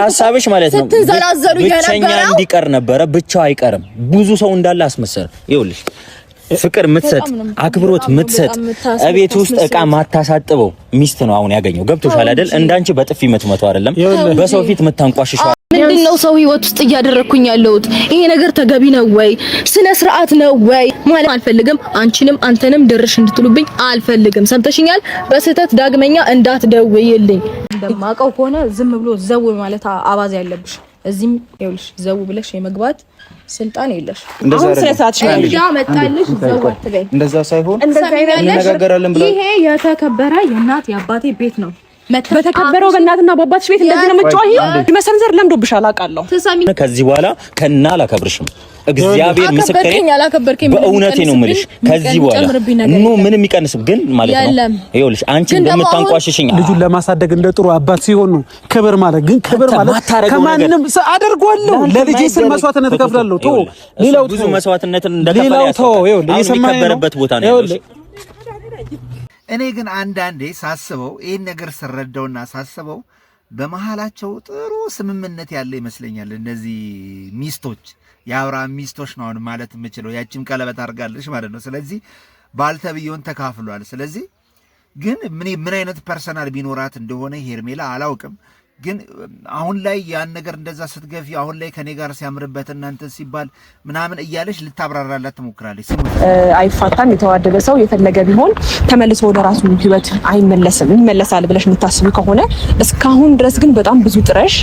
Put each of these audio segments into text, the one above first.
ሐሳብሽ ማለት ነው ብቸኛ እንዲቀር ነበረ ብቻው አይቀርም ብዙ ሰው እንዳለ አስመሰለ ይኸውልሽ ፍቅር ምትሰጥ አክብሮት ምትሰጥ አቤት ውስጥ እቃ ማታሳጥበው ሚስት ነው አሁን ያገኘው ገብቶሻል አይደል እንዳንቺ በጥፊ መትመቱ አይደለም በሰው ፊት መታንቋሽሽው ምንድነው ሰው ህይወት ውስጥ እያደረኩኝ ያለሁት ይሄ ነገር ተገቢ ነው ወይ ስነ ስርዓት ነው ወይ ማለት አልፈልግም አንቺንም አንተንም ድርሽ እንድትሉብኝ አልፈልግም ሰምተሽኛል በስህተት ዳግመኛ እንዳትደውይልኝ እንደማቀው ከሆነ ዝም ብሎ ዘው ማለት አባዝ ያለብሽ እዚህም ይኸውልሽ ዘው ብለሽ የመግባት ስልጣን የለሽ አሁን ስለታች ነው መጣልሽ ዘው አትበይ እንደዛ ሳይሆን እንነጋገራለን ብላ ይሄ የተከበረ የእናት የአባቴ ቤት ነው በተከበረው በእናትና በአባትሽ ቤት እንደዚህ ነው መጫወት መሰንዘር ለምዶብሻል አውቃለሁ ከዚህ በኋላ ከና አላከብርሽም እግዚአብሔር ምስክሬ በእውነቴ ነው የምልሽ ከዚህ በኋላ ኖ ምንም ይቀንስብ ግን ማለት ነው ይኸውልሽ አንቺ እንደምታንቋሽሽኝ ልጁን ለማሳደግ እንደ ጥሩ አባት ሲሆን ነው ክብር ማለት ግን ክብር ማለት ከማንንም አደርጓለሁ ለልጄ ስል መስዋዕትነት እከፍላለሁ ቶ ሌላው ብዙ መስዋዕትነትን እንደከፈለ ያሰበበት ቦታ ነው ያለው እኔ ግን አንዳንዴ ሳስበው ይሄን ነገር ሰረዳውና ሳስበው በመሃላቸው ጥሩ ስምምነት ያለ ይመስለኛል እነዚህ ሚስቶች የአብርሃም ሚስቶች ነው ማለት የምችለው ያቺም ቀለበት አርጋለሽ ማለት ነው ስለዚህ ባልተብየውን ተካፍሏል ስለዚህ ግን ምን አይነት ፐርሰናል ቢኖራት እንደሆነ ሄርሜላ አላውቅም ግን አሁን ላይ ያን ነገር እንደዛ ስትገፊ አሁን ላይ ከኔ ጋር ሲያምርበት እናንተ ሲባል ምናምን እያለሽ ልታብራራላት ትሞክራለሽ አይፋታም የተዋደደ ሰው የፈለገ ቢሆን ተመልሶ ወደ ራሱ ህይወት አይመለስም ይመለሳል ብለሽ የምታስቢ ከሆነ እስካሁን ድረስ ግን በጣም ብዙ ጥረሽ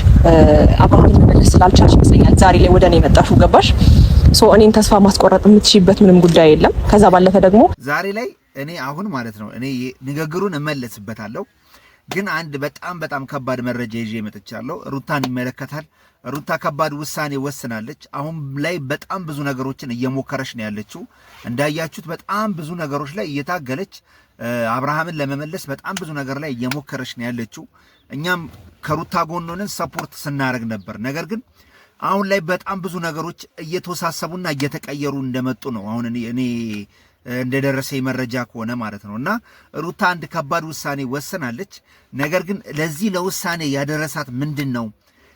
አባቱን መመለስ ስላልቻልሽ ይመስለኛል ዛሬ ላይ ወደኔ መጣሽው ገባሽ ሶ እኔን ተስፋ ማስቆረጥ የምትችይበት ምንም ጉዳይ የለም ከዛ ባለፈ ደግሞ ዛሬ ላይ እኔ አሁን ማለት ነው እኔ ንግግሩን እመለስበታለሁ ግን አንድ በጣም ከባድ መረጃ ይዤ መጥቻለሁ ሩታን ይመለከታል ሩታ ከባድ ውሳኔ ወስናለች አሁን ላይ በጣም ብዙ ነገሮችን እየሞከረች ነው ያለችው እንዳያችሁት በጣም ብዙ ነገሮች ላይ እየታገለች አብርሃምን ለመመለስ በጣም ብዙ ነገር ላይ እየሞከረች ነው ያለችው እኛም ከሩታ ጎን ሆነን ሰፖርት ስናደርግ ነበር ነገር ግን አሁን ላይ በጣም ብዙ ነገሮች እየተወሳሰቡና እየተቀየሩ እንደመጡ ነው አሁን እኔ እንደደረሰኝ መረጃ ከሆነ ማለት ነውና ሩታ አንድ ከባድ ውሳኔ ወሰናለች ነገር ግን ለዚህ ለውሳኔ ያደረሳት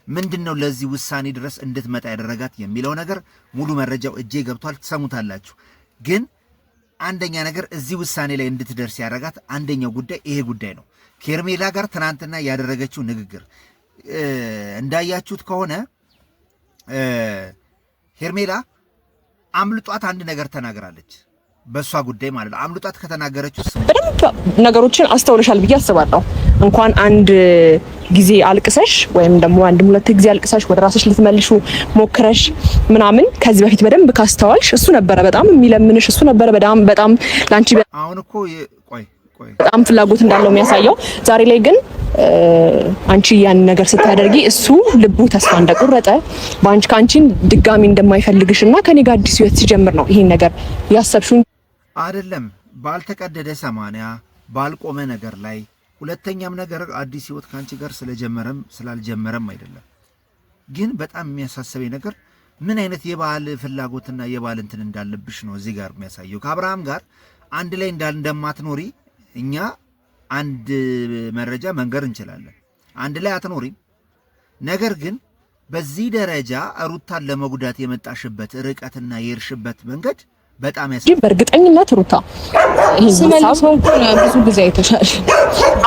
ምንድነው ለዚህ ውሳኔ ድረስ እንድትመጣ ያደረጋት የሚለው ነገር ሙሉ መረጃው እጄ ገብቷል ተሰሙታላችሁ ግን አንደኛ ነገር እዚህ ውሳኔ ላይ እንድትደርስ ያደረጋት አንደኛው ጉዳይ ይሄ ጉዳይ ነው ከሄርሜላ ጋር ትናንትና ያደረገችው ንግግር እንዳያችሁት ከሆነ ሄርሜላ አምልጧት አንድ ነገር ተናግራለች በሷ ጉዳይ ማለት ነው አምልጧት ከተናገረችው በደንብ ነገሮችን አስተውለሻል ብዬ አስባለሁ እንኳን አንድ ጊዜ አልቅሰሽ ወይም ደግሞ አንድ ሁለት ጊዜ አልቅሰሽ ወደ ራስሽ ልትመልሹ ሞክረሽ ምናምን ከዚህ በፊት በደንብ ካስተዋልሽ እሱ ነበረ በጣም የሚለምንሽ እሱ ነበረ በጣም ላንቺ አሁን እኮ ቆይ በጣም ፍላጎት እንዳለው የሚያሳየው ዛሬ ላይ ግን አንቺ ያን ነገር ስታደርጊ እሱ ልቡ ተስፋ እንደቆረጠ ባንቺ ካንቺን ድጋሚ እንደማይፈልግሽና ከኔ ጋር አዲስ ህይወት ሲጀምር ነው ይሄን ነገር ያሰብሽው አይደለም ባልተቀደደ ሰማንያ ባልቆመ ነገር ላይ ሁለተኛም ነገር አዲስ ህይወት ካንቺ ጋር ስለጀመረም ስላልጀመረም አይደለም ግን በጣም የሚያሳስበኝ ነገር ምን አይነት የባል ፍላጎትና የባል እንትን እንዳለብሽ ነው እዚህ ጋር የሚያሳየው ከአብርሃም ጋር አንድ ላይ እንደማትኖሪ እኛ አንድ መረጃ መንገር እንችላለን አንድ ላይ አትኖሪም ነገር ግን በዚህ ደረጃ ሩታን ለመጉዳት የመጣሽበት ርቀትና የርሽበት መንገድ በጣም በእርግጠኝነት ሩታ ስመልሰው ብዙ ጊዜ አይተሻል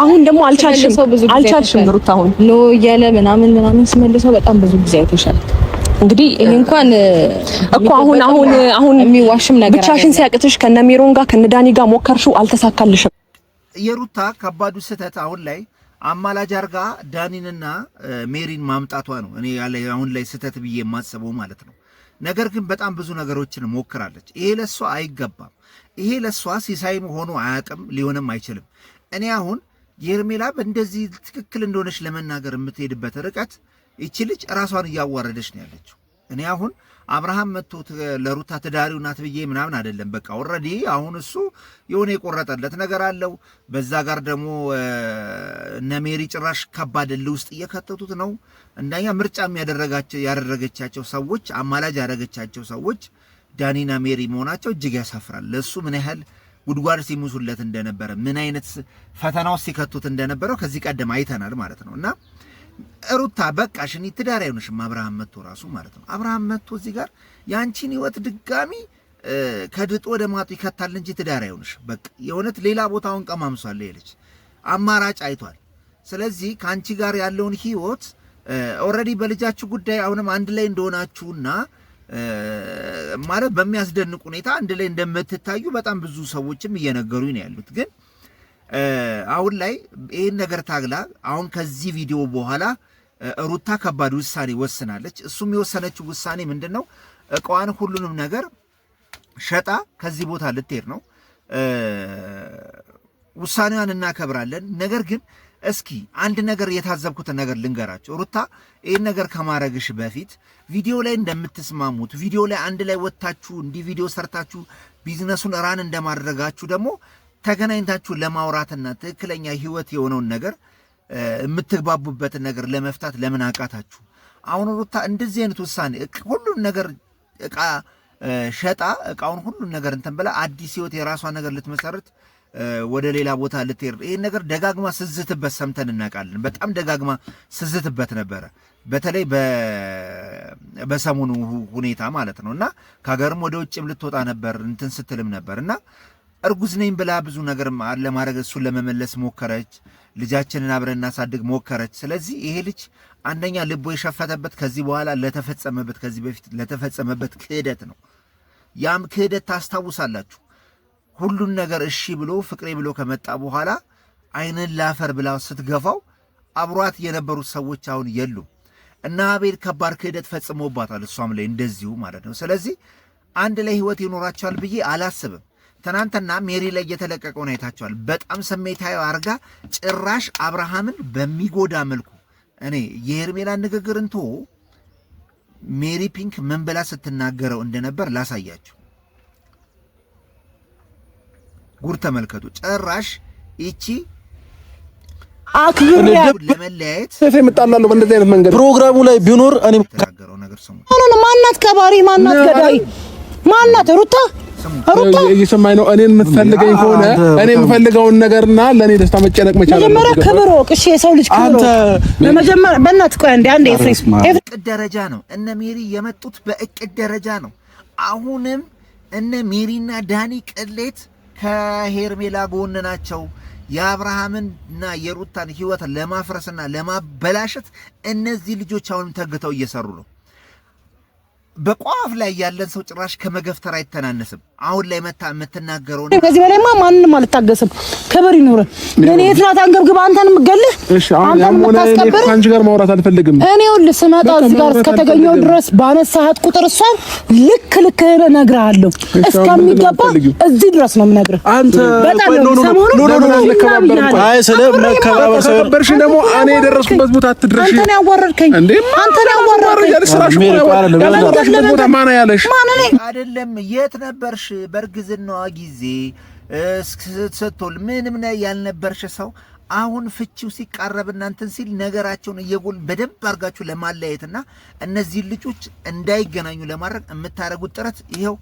አሁን ደግሞ አልቻልሽም ሩታ አሁን ኖ ያለ ምናምን ስመልሰው በጣም ብዙ ጊዜ አይተሻል እንግዲህ ይሄ እንኳን እኮ አሁን የሚዋሽም ነገር ብቻሽን ሲያቅትሽ ከነሚሮን ጋር ከነዳኒ ጋር ሞከርሽው አልተሳካልሽም የሩታ ከባዱ ስህተት አሁን ላይ አማላጅ አርጋ ዳኒንና ሜሪን ማምጣቷ ነው እኔ አሁን ላይ ስህተት ብዬ የማስበው ማለት ነው ነገር ግን በጣም ብዙ ነገሮችን ሞክራለች ይሄ ለሷ አይገባም ይሄ ለሷ ሲሳይም ሆኖ አያቅም ሊሆንም አይችልም እኔ አሁን ሄርሜላ እንደዚህ ትክክል እንደሆነች ለመናገር የምትሄድበት ርቀት እቺ ልጅ ራሷን እያዋረደች ነው ያለችው እኔ አሁን አብርሃም መጥቶ ለሩታ ተዳሪው ናት ብዬ ምናምን አይደለም በቃ ኦሬዲ አሁን እሱ የሆነ የቆረጠለት ነገር አለው በዛ ጋር ደግሞ ነሜሪ ጭራሽ ከባድ ውስጥ እየከተቱት ነው እንደኛ ምርጫም ያደረገቻቸው ሰዎች አማላጅ ያደረገቻቸው ሰዎች ዳኒና ሜሪ መሆናቸው እጅግ ያሳፍራል ለሱ ምን ያህል ጉድጓድ ሲሙሱለት እንደነበረ ምን አይነት ፈተናው ሲከቱት እንደነበረው ከዚህ ቀደም አይተናል ማለት ነውና ሩታ በቃሽ እኔ ትዳር አይሆንሽም አብርሃም መጥቶ ራሱ ማለት ነው አብርሃም መጥቶ እዚህ ጋር ያንቺን ህይወት ድጋሚ ከድጦ ወደ ማጡ ይከታል እንጂ ትዳር አይሆንሽ በቃ የሆነት ሌላ ቦታውን ቀማምሷል ይልች አማራጭ አይቷል ስለዚህ ካንቺ ጋር ያለውን ህይወት ኦሬዲ በልጃችሁ ጉዳይ አሁንም አንድ ላይ እንደሆናችሁና ማለት በሚያስደንቅ ሁኔታ አንድ ላይ እንደምትታዩ በጣም ብዙ ሰዎችም እየነገሩኝ ነው ያሉት ግን አሁን ላይ ይሄን ነገር ታግላ አሁን ከዚህ ቪዲዮ በኋላ ሩታ ከባድ ውሳኔ ወስናለች እሱም የወሰነችው ውሳኔ ምንድነው እቃዋን ሁሉንም ነገር ሸጣ ከዚህ ቦታ ልትሄድ ነው ውሳኔዋን እናከብራለን ነገር ግን እስኪ አንድ ነገር የታዘብኩት ነገር ልንገራችሁ ሩታ ይሄን ነገር ከማረግሽ በፊት ቪዲዮ ላይ እንደምትስማሙት ቪዲዮ ላይ አንድ ላይ ወጣችሁ እንዲ ቪዲዮ ሰርታችሁ ቢዝነሱን ራን እንደማድረጋችሁ ደግሞ ተገናኝታችሁ ለማውራትና ትክክለኛ ህይወት የሆነውን ነገር የምትግባቡበት ነገር ለመፍታት ለምን አቃታችሁ አሁን ሩታ እንደዚህ አይነት ውሳኔ ሁሉን ነገር እቃ ሸጣ እቃውን ሁሉን ነገር እንትን ብላ አዲስ ህይወት የራሷ ነገር ልትመሰርት ወደ ሌላ ቦታ ልትሄድ ይሄን ነገር ደጋግማ ስዝትበት ሰምተን እናውቃለን በጣም ደጋግማ ስዝትበት ነበር በተለይ በሰሞኑ ሁኔታ ማለት ነውና ከሀገርም ወደ ውጭም ልትወጣ ነበር እንትን ስትልም ነበርና እርጉዝ ነኝ ብላ ብዙ ነገር ለማድረግ እሱን ለመመለስ ሞከረች ልጃችንን አብረን እናሳድግ ሞከረች ስለዚህ ይሄ ልጅ አንደኛ ልቦ የሸፈተበት ከዚህ በኋላ ለተፈጸመበት ከዚህ በፊት ለተፈጸመበት ክህደት ነው ያም ክህደት ታስታውሳላችሁ ሁሉን ነገር እሺ ብሎ ፍቅሬ ብሎ ከመጣ በኋላ አይንን ላፈር ብላ ስትገፋው አብሯት የነበሩት ሰዎች አሁን የሉ እና አቤል ከባድ ክህደት ፈጽሞባታል እሷም ላይ እንደዚሁ ማለት ነው ስለዚህ አንድ ላይ ህይወት ይኖራቸዋል ብዬ አላስብም ትናንትና ሜሪ ላይ የተለቀቀውን አይታችኋል በጣም ስሜታዊ አርጋ ጭራሽ አብርሃምን በሚጎዳ መልኩ እኔ የሄርሜላን ንግግር እንቶ ሜሪ ፒንክ ምን ብላ ስትናገረው እንደነበር ላሳያችሁ ጉር ተመልከቱ ጭራሽ እቺ አክብር ለመለያየት ሰፈ መጣላለሁ በእንደዚህ አይነት መንገድ ፕሮግራሙ ላይ ቢኖር እኔ ተናገረው ነገር ሰሙ ማናት ከባሪ ማናት ገዳይ ማናት ሩታ እየሰማኝ ነው እኔን የምትፈልገኝ ከሆነ እኔ የምፈልገውን ነገርና ለኔ ደስታ መጨነቅ መቻል አለበት መጀመሪያ ክብር ወቅ እሺ የሰው ልጅ ክብር ለመጀመሪያ በእናትህ ቆይ አንዴ ፍሬስ እቅድ ደረጃ ነው እነ ሜሪ የመጡት በእቅድ ደረጃ ነው አሁንም እነ ሜሪና ዳኒ ቅሌት ከሄርሜላ ጎን ናቸው የአብርሃምንና የሩታን ህይወት ለማፍረስና ለማበላሸት እነዚህ ልጆች አሁንም ተግተው እየሰሩ ነው በቋፍ ላይ ያለን ሰው ጭራሽ ከመገፍተር አይተናነስም አሁን ላይ መታ የምትናገረው ነው ከዚህ በላይማ ማንንም አልታገስም ክብር ይኖር ለኔ የትናት አንገብግባ አንተንም ገለህ እሺ አሁን ያሞነ አንቺ ጋር ማውራት አልፈልግም እኔው ልስመጣ እዚህ ጋር እስከተገኘው ድረስ ባነሳሃት ቁጥር እሷን ልክ እነግርሃለሁ እስከሚገባ እዚህ ድረስ ነው የምነግርህ አንተ በጣም ነው አይ ስለ መከባበር ሰበርሽ ደግሞ እኔ የደረስኩበት ቦታ አትድረሽ አንተን ያዋረድከኝ አንተን ያዋረድከኝ ቦታ ማና ያለሽ አይደለም የት ነበርሽ በርግዝናዋ ጊዜ ስትል ምንም ነው ያልነበርሽ ሰው አሁን ፍቺው ሲቃረብ እናንተን ሲል ነገራቸውን እየጎል በደንብ አርጋችሁ ለማለያየትና እነዚህ ልጆች እንዳይገናኙ ለማድረግ የምታረጉት ጥረት ይሄው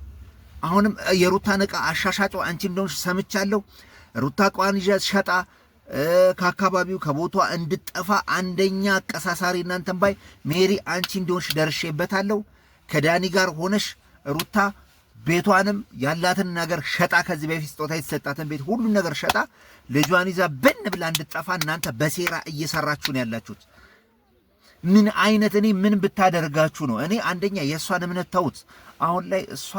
አሁንም የሩታ ነቃ አሻሻጮ አንቺ እንደሆንሽ ሰምቻለሁ ሩታ ቋን ይዣ ሸጣ ከአካባቢው ከቦታዋ እንድጠፋ አንደኛ አቀሳሳሪ እናንተን ባይ ሜሪ አንቺ እንደሆንሽ ደርሼበታለሁ ከዳኒ ጋር ሆነሽ ሩታ ቤቷንም ያላትን ነገር ሸጣ ከዚህ በፊት ስጦታ የተሰጣትን ቤት ሁሉ ነገር ሸጣ ልጇን ይዛ በን ብላ እንድትጠፋ እናንተ በሴራ እየሰራችሁ ነው ያላችሁት ምን አይነት እኔ ምን ብታደርጋችሁ ነው እኔ አንደኛ የእሷን እምነት ተውት አሁን ላይ እሷ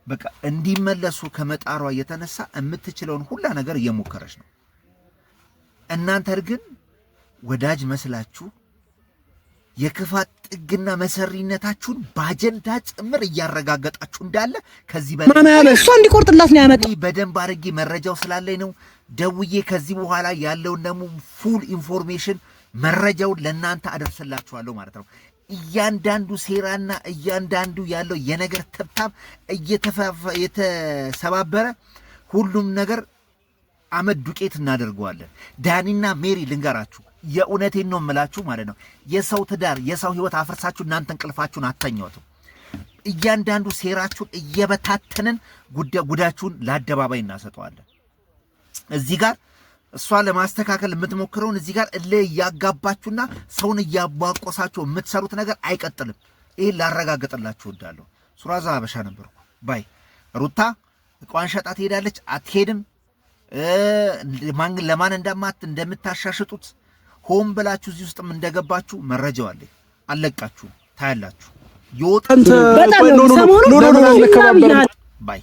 በቃ እንዲመለሱ ከመጣሯ የተነሳ የምትችለውን ሁላ ነገር እየሞከረች ነው እናንተ ግን ወዳጅ መስላችሁ የክፋት ጥግና መሰሪነታችሁን ባጀንዳ ጭምር እያረጋገጣችሁ እንዳለ ከዚህ በላይ ማን ያለ እሱ እንዲቆርጥላት ነው ያመጣው በደንብ አድርጌ መረጃው ስላለኝ ነው ደውዬ ከዚህ በኋላ ያለውን ደግሞ ፉል ኢንፎርሜሽን መረጃውን ለእናንተ አደርስላችኋለሁ ማለት ነው እያንዳንዱ ሴራና እያንዳንዱ ያለው የነገር ተብታብ እየተሰባበረ ሁሉም ነገር አመድ ዱቄት እናደርገዋለን ዳኒና ሜሪ ልንገራችሁ የእውነቴን ነው የምላችሁ ማለት ነው የሰው ትዳር የሰው ህይወት አፍርሳችሁ እናንተ እንቅልፋችሁን አተኛውቱ እያንዳንዱ ሴራችሁን እየበታተንን ጉዳችሁን ለአደባባይ እናሰጠዋለን እዚህ ጋር እሷ ለማስተካከል የምትሞክረውን እዚህ ጋር ያጋባችሁና ሰውን ያባቆሳችሁ የምትሰሩት ነገር አይቀጥልም። ይሄን ላረጋግጥላችሁ እወዳለሁ። ሱራዛ ሀበሻ ነበርኩ ባይ። ሩታ እቋን ሸጣ ትሄዳለች አትሄድም? ለማን እንደምታሻሽጡት ሆም ብላችሁ እዚህ ውስጥም እንደገባችሁ መረጃው አለ። አለቃችሁ ታያላችሁ። ይወጣ በጣም ነው ሰሞኑን ባይ